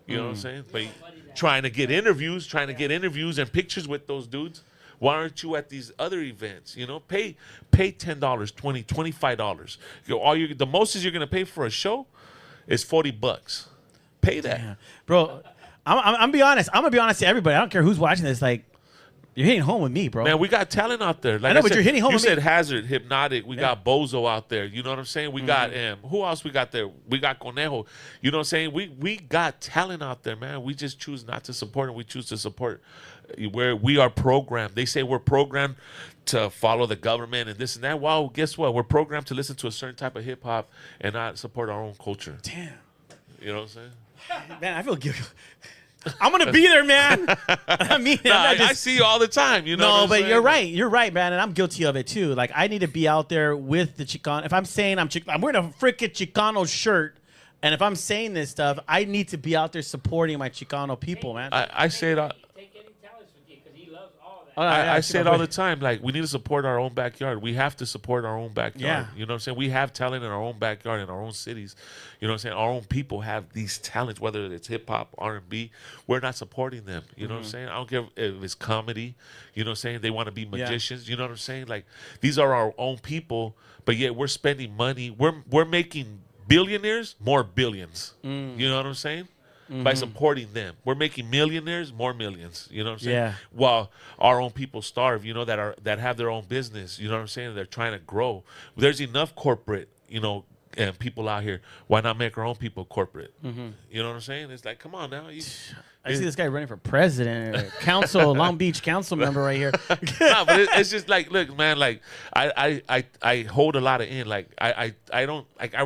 You know what I'm saying? But trying to get interviews and pictures with those dudes. Why aren't you at these other events? Pay $10, $20, $25. The most is you're gonna pay for a show is $40. Pay that, bro. I'm gonna be honest. I'm gonna be honest to everybody. I don't care who's watching this. Like, you're hitting home with me, bro. Man, we got talent out there. Like I know, but you're hitting home You with me. said Hazard, Hypnotic. We got Bozo out there. You know what I'm saying? We got who else we got there? We got Conejo. You know what I'm saying? We got talent out there, man. We just choose not to support it. We choose to support where we are programmed. They say we're programmed to follow the government and this and that. Well, guess what? We're programmed to listen to a certain type of hip hop and not support our own culture. Damn. You know what I'm saying? Man, I feel guilty. I'm gonna be there, man. I mean, I see you all the time. You know. No, what I'm but saying? you're right. You're right, man, and I'm guilty of it too. Like, I need to be out there with the Chicano. If I'm saying I'm wearing a freaking Chicano shirt, and if I'm saying this stuff, I need to be out there supporting my Chicano people, man. I say it. Take any talents with you because he loves all that. Oh, yeah, I say it all the time. Like, we need to support our own backyard. We have to support our own backyard. Yeah. You know what I'm saying? We have talent in our own backyard, in our own cities. You know what I'm saying? Our own people have these talents, whether it's hip hop, R&B. We're not supporting them. You know what I'm saying? I don't care if it's comedy. You know what I'm saying? They want to be magicians. You know what I'm saying? Like, these are our own people, but yet we're spending money. We're making billionaires more billions. You know what I'm saying? By supporting them, we're making millionaires more millions. You know what I'm saying? Yeah. While our own people starve, that have their own business. You know what I'm saying? They're trying to grow. There's enough corporate, and people out here. Why not make our own people corporate? You know what I'm saying? It's like, come on now. I see this guy running for president or council, Long Beach council member right here. No, but it's just like, look, man. Like, I hold a lot of in. Like, I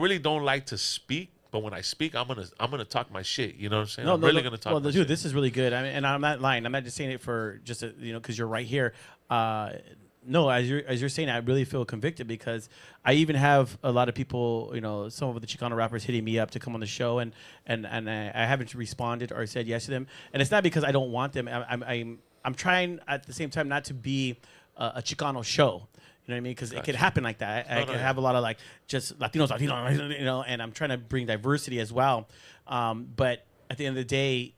really don't like to speak. But when I speak, I'm gonna talk my shit. You know what I'm saying? I'm really gonna talk. Well, my dude, shit. this is really good. I mean, and I'm not lying. I'm not just saying it for just because you're right here. No, as you're saying, I really feel convicted because I even have a lot of people, some of the Chicano rappers hitting me up to come on the show, and I haven't responded or said yes to them. And it's not because I don't want them. I'm trying at the same time not to be a Chicano show. You know what I mean? Because it could happen like that. I could have a lot of like just Latinos, and I'm trying to bring diversity as well. But at the end of the day,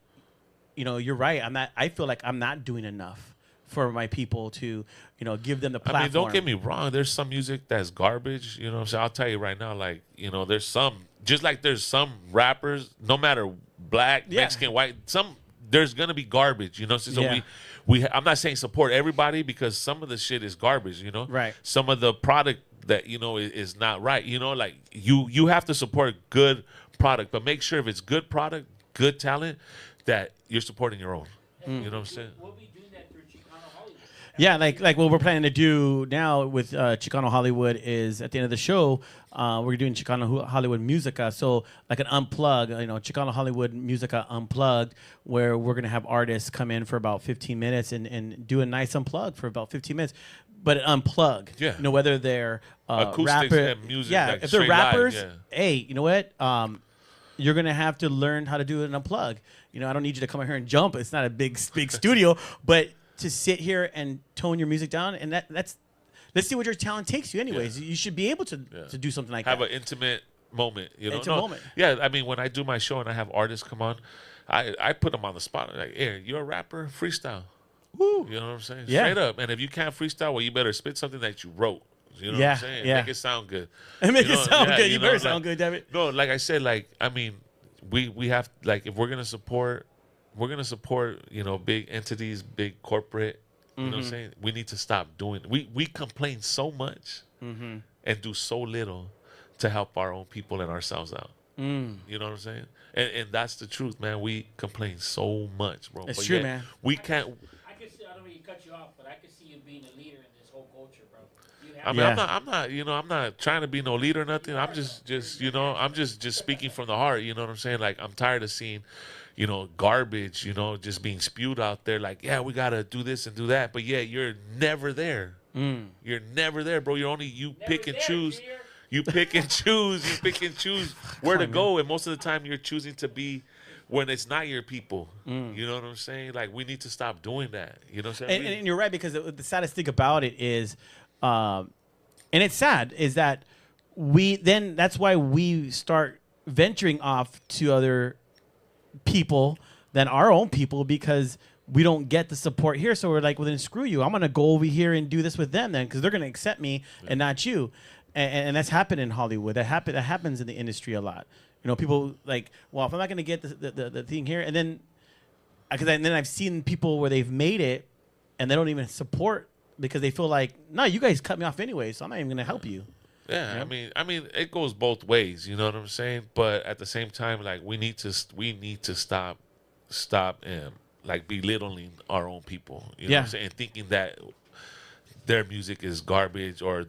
you're right. I feel like I'm not doing enough for my people to, give them the platform. I mean, don't get me wrong. There's some music that's garbage. You know what I'm saying? I'll tell you right now, like, there's some, just like there's some rappers, no matter black, Mexican, white, there's going to be garbage, So I'm not saying support everybody because some of the shit is garbage, Right. Some of the product that, is not right, like you have to support good product, but make sure if it's good product, good talent, that you're supporting your own. You know what I'm saying? We'll be doing that through Chicano Hollywood. Yeah, like what we're planning to do now with Chicano Hollywood is at the end of the show, we're doing Chicano Hollywood Musica. So like an unplug, Chicano Hollywood Musica Unplugged, where we're going to have artists come in for about 15 minutes and do a nice unplug for about 15 minutes. But unplug, Yeah. Whether they're Acoustics rapper, and music, yeah, like if they're straight live, rappers, yeah. hey, you know what? You're gonna have to learn how to do an unplug. I don't need you to come out here and jump. It's not a big studio, but to sit here and tone your music down, and that's let's see what your talent takes you. Anyways, you should be able to do something like have that. an intimate moment. Intimate moment. Yeah, I mean, when I do my show and I have artists come on, I put them on the spot. Like, hey, you're a rapper, freestyle. Woo. You know what I'm saying? Yeah. Straight up. And if you can't freestyle, well, you better spit something that you wrote. You know Yeah, what I'm saying? yeah. Make it sound good. Make You it know, sound yeah, good. You know, better sound good, damn it. No, like I said, like I mean, we have like if we're gonna support, you know, big entities, big corporate. You know what I'm saying? We need to stop doing. We complain so much and do so little to help our own people and ourselves out. You know what I'm saying? And that's the truth, man. We complain so much, bro. It's but true, yet man. We can't. I can see. I don't mean to cut you off, but I can see you being a leader in this whole culture, bro. You I have mean, Yeah. I'm not, you know, I'm not trying to be no leader or nothing. I'm just, you know, I'm just speaking from the heart. You know what I'm saying? Like, I'm tired of seeing, you know, garbage, you know, just being spewed out there. Like, yeah, we gotta do this and do that, but yeah, you're never there. You're never there, bro. You're only you pick and there, choose. Junior. You pick and choose. You pick and choose where to go, and most of the time, you're choosing to be when it's not your people. You know what I'm saying? Like, we need to stop doing that. You know what I'm saying? And you're right, because the saddest thing about it is, and it's sad, is that that's why we start venturing off to other people than our own people, because we don't get the support here. So we're like, well, then screw you. I'm going to go over here and do this with them then, because they're going to accept me and not you. And that's happened in Hollywood. That happens in the industry a lot. You know, people like, well, if I'm not going to get the thing here, and then I've seen people where they've made it and they don't even support because they feel like, no, you guys cut me off anyway, so I'm not even going to help you. Yeah, Yeah. I mean, it goes both ways. You know what I'm saying? But at the same time, like we need to stop and like belittling our own people. You know what I'm saying? Thinking that their music is garbage or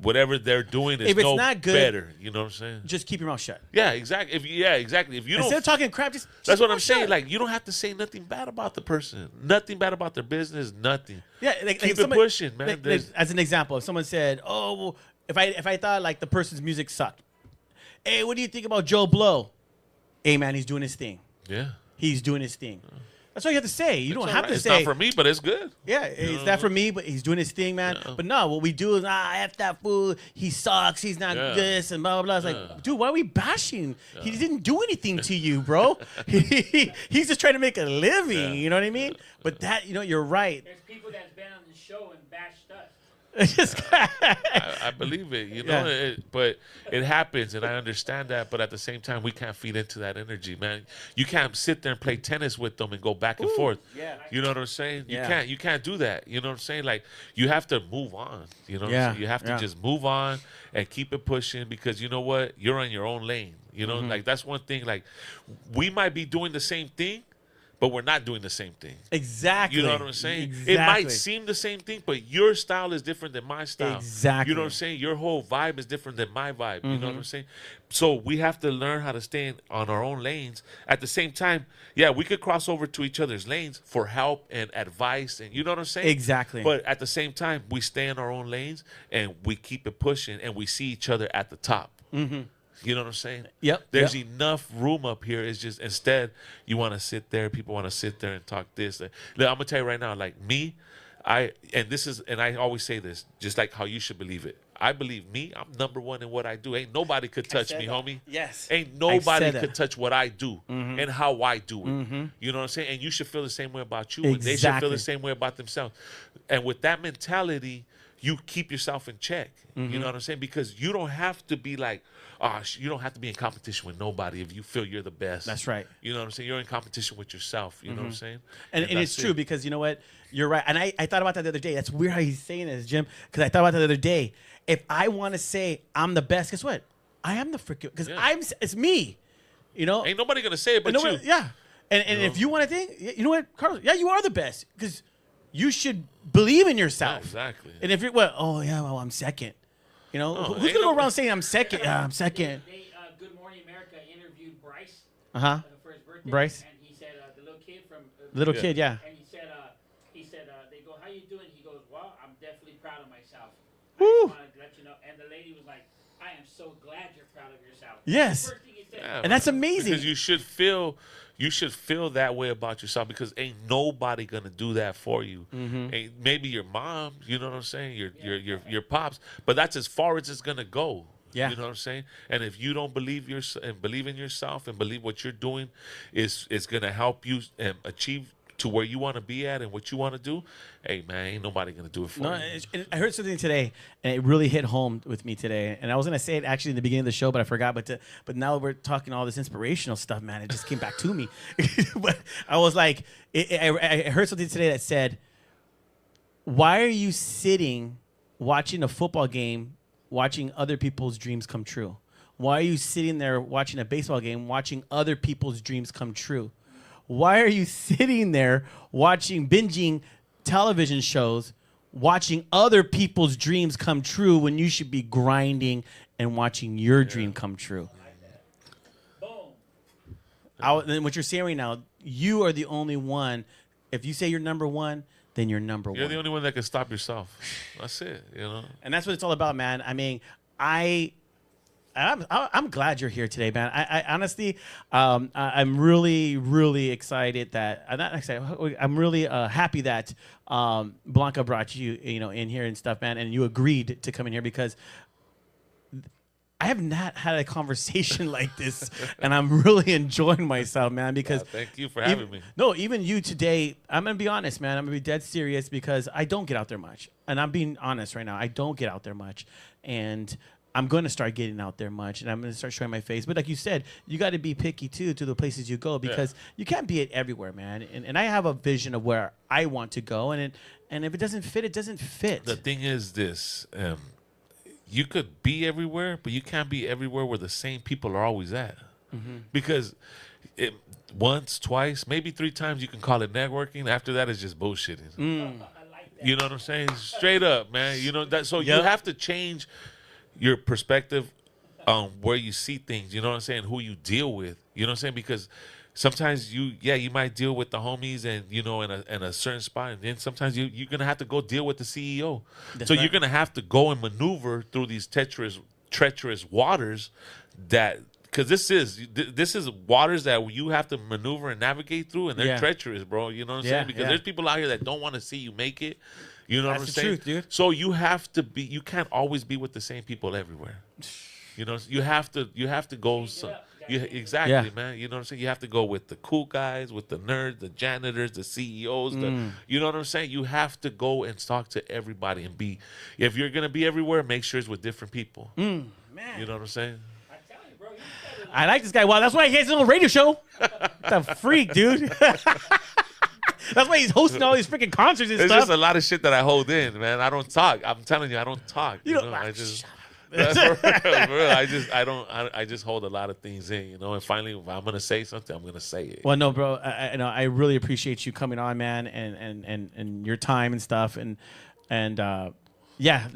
whatever they're doing is If it's no not good, better. You know what I'm saying? Just keep your mouth shut. Yeah, exactly. Exactly. If you Instead don't, of talking crap, just that's what keep I'm your saying. mouth shut. Like you don't have to say nothing bad about the person, nothing bad about their business, nothing. Yeah, like Keep it somebody- pushing, man. like, as an example, if someone said, "Oh, well, if I thought like the person's music sucked, hey, what do you think about Joe Blow? Hey, man, he's doing his thing. Yeah. He's doing his thing." That's all you have to say. You don't It's have alright. to It's say. not for me, but it's good. Yeah, it's not for me, but he's doing his thing, man. Yeah. But no, what we do is, F that fool. He sucks. He's not Yeah. this and blah, blah, blah. It's like, dude, why are we bashing? He didn't do anything to you, bro. He's just trying to make a living. Yeah. You know what I mean? But that, you're right. There's people that's been on the show and bashed us. I believe it, you know, Yeah. but it happens, and I understand that. But at the same time, we can't feed into that energy, man. You can't sit there and play tennis with them and go back and forth. yeah. You know what I'm saying? Yeah. You can't do that. You know what I'm saying? Like you have to move on. You know what Yeah. I'm saying? You have to Yeah. just move on and keep it pushing, because you know what? You're on your own lane. You know, like that's one thing. Like we might be doing the same thing, but we're not doing the same thing. Exactly. You know what I'm saying? Exactly. It might seem the same thing, but your style is different than my style. Exactly. You know what I'm saying? Your whole vibe is different than my vibe. You know Mm-hmm. what I'm saying? So we have to learn how to stay on our own lanes. At the same time, yeah, we could cross over to each other's lanes for help and advice, and you know what I'm saying? Exactly. But at the same time, we stay in our own lanes and we keep it pushing, and we see each other at the top. Mm-hmm. You know what I'm saying? Yep, There's yep. enough room up here. It's just instead you want to sit there. People want to sit there and talk this. Look, I'm gonna tell you right now. Like me, I always say this, just like how you should believe it. I believe me. I'm number one in what I do. Ain't nobody could touch said me, that. homie. Yes. Ain't I've nobody said that. could touch what I do and how I do it. You know what I'm saying? And you should feel the same way about you. And they should feel Exactly. the same way about themselves. And with that mentality, you keep yourself in check. You know what I'm saying? Because you don't have to be like, you don't have to be in competition with nobody if you feel you're the best. That's right. You know what I'm saying? You're in competition with yourself. You know what I'm saying? And it's that's true, it. because you know what? You're right. And I thought about that the other day. That's weird how he's saying this, Jim, because I thought about that the other day. If I want to say I'm the best, guess what? I am the freaking, because Yeah. it's me. You know? Ain't nobody gonna say it but And nobody- you. Yeah. And if you want to think, you know what, Carlos? Yeah, you are the best, because you should believe in yourself. Yeah, exactly. And if you're, I'm second. You know, No, who's ain't going to go no- around saying I'm second? Yeah, I'm second. They Good Morning America interviewed Bryce Uh-huh. for his birthday. Bryce? And he said the little kid from Little Yeah. kid, yeah. And he said they go, how you doing? He goes, well, I'm definitely proud of myself. I Woo. just wanted to let you know. And the lady was like, I am so glad you're proud of yourself. Yes. The first thing he said. Yeah, And that's man. amazing. Because you should feel that way about yourself, because ain't nobody gonna do that for you. Ain't maybe your mom, you know what I'm saying? Your pops, but that's as far as it's gonna go. Yeah. You know what I'm saying? And if you don't believe believe in yourself and believe what you're doing is gonna help you achieve to where you want to be at and what you want to do, hey man, ain't nobody gonna do it for you. I heard something today, and it really hit home with me today. And I was gonna say it actually in the beginning of the show, but I forgot. But now we're talking all this inspirational stuff, man. It just came back to me. But I was like, I heard something today that said, "Why are you sitting watching a football game, watching other people's dreams come true? Why are you sitting there watching a baseball game, watching other people's dreams come true? Why are you sitting there binging television shows, watching other people's dreams come true when you should be grinding and watching your dream come true?" And what you're saying right now, you are the only one. If you say you're number one, then you're number one. You're the only one that can stop yourself. That's it, And that's what it's all about, man. I mean, I'm glad you're here today, man. I honestly, I'm really, really excited that not excited. I'm really happy that Blanca brought you, in here and stuff, man. And you agreed to come in here because I have not had a conversation like this, and I'm really enjoying myself, man. Because thank you for having me. No, even you today. I'm gonna be honest, man. I'm gonna be dead serious because I don't get out there much, and I'm being honest right now. I don't get out there much, and I'm going to start getting out there much, and I'm going to start showing my face. But like you said, you got to be picky, too, to the places you go because you can't be it everywhere, man. And I have a vision of where I want to go, and if it doesn't fit, it doesn't fit. The thing is this. You could be everywhere, but you can't be everywhere where the same people are always at. Because once, twice, maybe 3 times you can call it networking. After that, it's just bullshitting. You know what I'm saying? Straight up, man. You have to change your perspective on where you see things, you know what I'm saying, who you deal with, you know what I'm saying, because sometimes you might deal with the homies and, in a certain spot, and then sometimes you're going to have to go deal with the CEO. That's right. You're going to have to go and maneuver through these treacherous waters because this is waters that you have to maneuver and navigate through, and they're treacherous, bro, you know what I'm saying, because there's people out here that don't want to see you make it. You know what I'm saying? That's the truth, dude. So you can't always be with the same people everywhere. You have to go. Exactly, man. You know what I'm saying? You have to go with the cool guys, with the nerds, the janitors, the CEOs. You know what I'm saying? You have to go and talk to everybody and be. If you're gonna be everywhere, make sure it's with different people. Man. You know what I'm saying? I like this guy. Well, that's why he has his own radio show. The freak, dude. That's why he's hosting all these freaking concerts and stuff. There's just a lot of shit that I hold in, man. I don't talk. I'm telling you, I don't talk. I just, for real. I just hold a lot of things in, And finally, if I'm gonna say something, I'm gonna say it. Well, no, bro. I really appreciate you coming on, man, and your time and stuff, and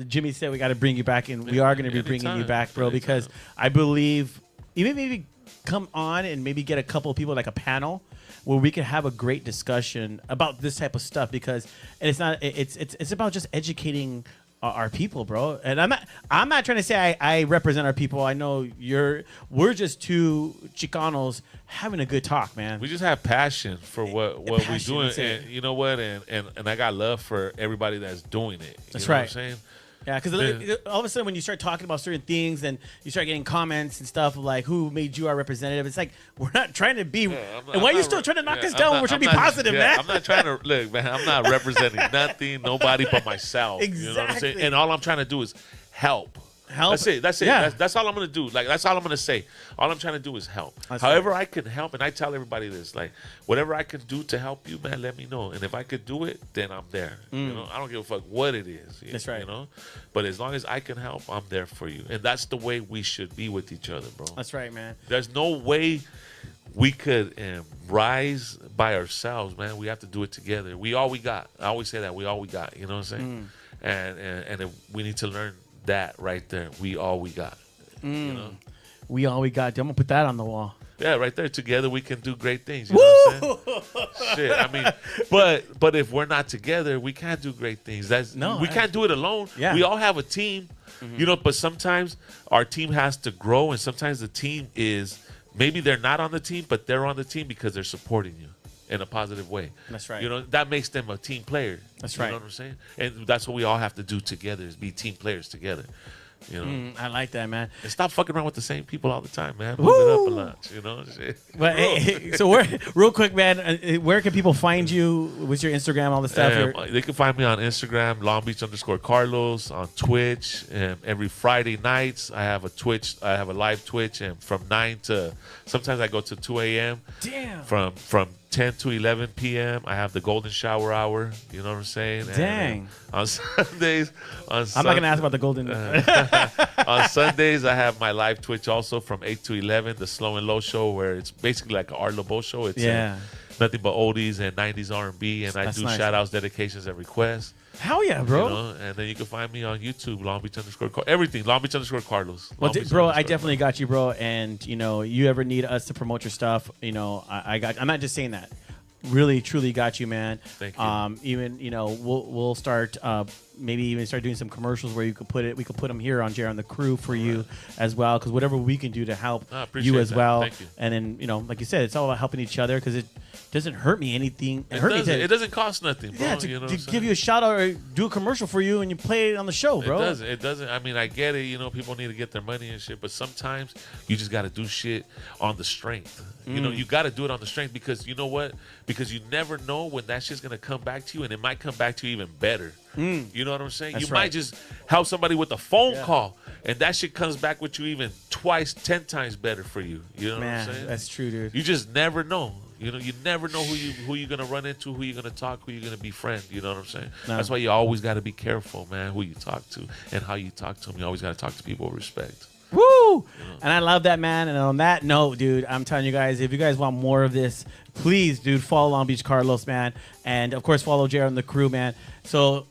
Jimmy said we got to bring you back, and we are going to be bringing you back, bro, because I believe even maybe come on and maybe get a couple of people like a panel where we can have a great discussion about this type of stuff because it's about just educating our people, bro. And I'm not trying to say I represent our people. I know we're just two Chicanos having a good talk, man. We just have passion for what we're doing, and you know what, and I got love for everybody that's doing it. That's right. What I'm saying? Yeah, because all of a sudden when you start talking about certain things and you start getting comments and stuff like who made you our representative, it's like we're not trying to be. And why are you still trying to knock us down when we're trying to be positive, man? I'm not trying to look, man. I'm not representing nothing, nobody but myself. Exactly. You know what I'm saying? And all I'm trying to do is help. Help. That's it. Yeah. That's all I'm gonna do. Like that's all I'm gonna say. All I'm trying to do is help. However I can help, and I tell everybody this, like whatever I can do to help you, man, let me know. And if I could do it, then I'm there. I don't give a fuck what it is. That's right. But as long as I can help, I'm there for you. And that's the way we should be with each other, bro. That's right, man. There's no way we could rise by ourselves, man. We have to do it together. We all we got. I always say that. We all we got. You know what I'm saying? And if we need to learn that right there. We all we got. We all we got. I'm gonna put that on the wall. Yeah, right there. Together we can do great things. You know what I'm saying? Shit. I mean, but if we're not together, we can't do great things. We can't do it alone. Yeah. We all have a team. But sometimes our team has to grow, and sometimes the team is maybe they're not on the team, but they're on the team because they're supporting you in a positive way. That's right. That makes them a team player. That's right. You know what I'm saying? And that's what we all have to do together is be team players together. You know, I like that, man. and stop fucking around with the same people all the time, man. Move it up a lot, you know. Shit. But hey, so real quick, man, where can people find you? What's your Instagram, all the stuff? They can find me on Instagram, Long Beach _Carlos, on Twitch. And every Friday nights, I have a live Twitch, and from 9 to sometimes I go to 2 a.m. Damn. From 10 to 11 p.m. I have the golden shower hour. You know what I'm saying? Dang. And on Sundays, I'm not gonna ask about the golden. on Sundays, I have my live Twitch also from 8 to 11, the Slow and Low show, where it's basically like an Art LeBeau show. It's nothing but oldies and 90s R&B, and I do nice. shout outs, dedications, and requests. Hell yeah, bro. You know? And then you can find me on YouTube, Long Beach everything, Long Beach Carlos. Well, bro, I definitely got you, bro. And you know, you ever need us to promote your stuff, you know, I'm not just saying that. Really, truly got you, man. Thank you. Even, you know, we'll start maybe even start doing some commercials where we could put them here on Jared and the Crew for you as well, because whatever we can do to help you as well. Thank you. And then, you know, like you said, it's all about helping each other, because it doesn't hurt me anything. It doesn't cost nothing, bro. Yeah, to give you a shout out or do a commercial for you and you play it on the show, bro. It doesn't. I mean, I get it. You know, people need to get their money and shit, but sometimes you just got to do shit on the strength. You know, you got to do it on the strength, because you know what? Because you never know when that shit's going to come back to you, and it might come back to you even better. You know what I'm saying? That's you right. might just help somebody with a phone call, and that shit comes back with you even twice, 10 times better for you. You know what I'm saying? That's true, dude. You just never know. You know, you never know who you're gonna run into, who you're gonna talk, who you're gonna befriend. You know what I'm saying? No. That's why you always got to be careful, man, who you talk to and how you talk to them. You always got to talk to people with respect. Woo! And I love that, man. And on that note, dude, I'm telling you guys, if you guys want more of this, please, dude, follow Long Beach Carlos, man. And, of course, follow Jared and the Crew, man. So,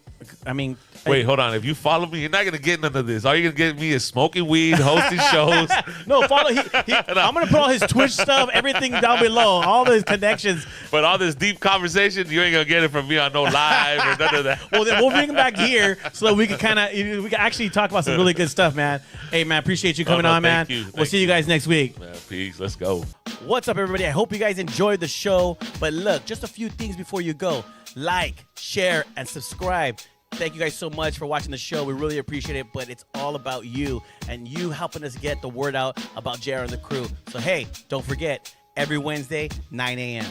I mean... Wait, hold on. If you follow me, you're not going to get none of this. All you're going to get me is smoking weed, hosting shows. No, follow... I'm going to put all his Twitch stuff, everything down below, all those connections. But all this deep conversation, you ain't going to get it from me on no live or none of that. Well, then we'll bring him back here so that we can we can actually talk about some really good stuff, man. Hey, man, appreciate you coming on, man. We'll see you guys next week. Man, peace. Let's go. What's up, everybody? I hope you guys enjoyed the show. But look, just a few things before you go. Like, share, and subscribe. Thank you guys so much for watching the show. We really appreciate it, but it's all about you and you helping us get the word out about Jared and the Crew. So, hey, don't forget, every Wednesday, 9 a.m.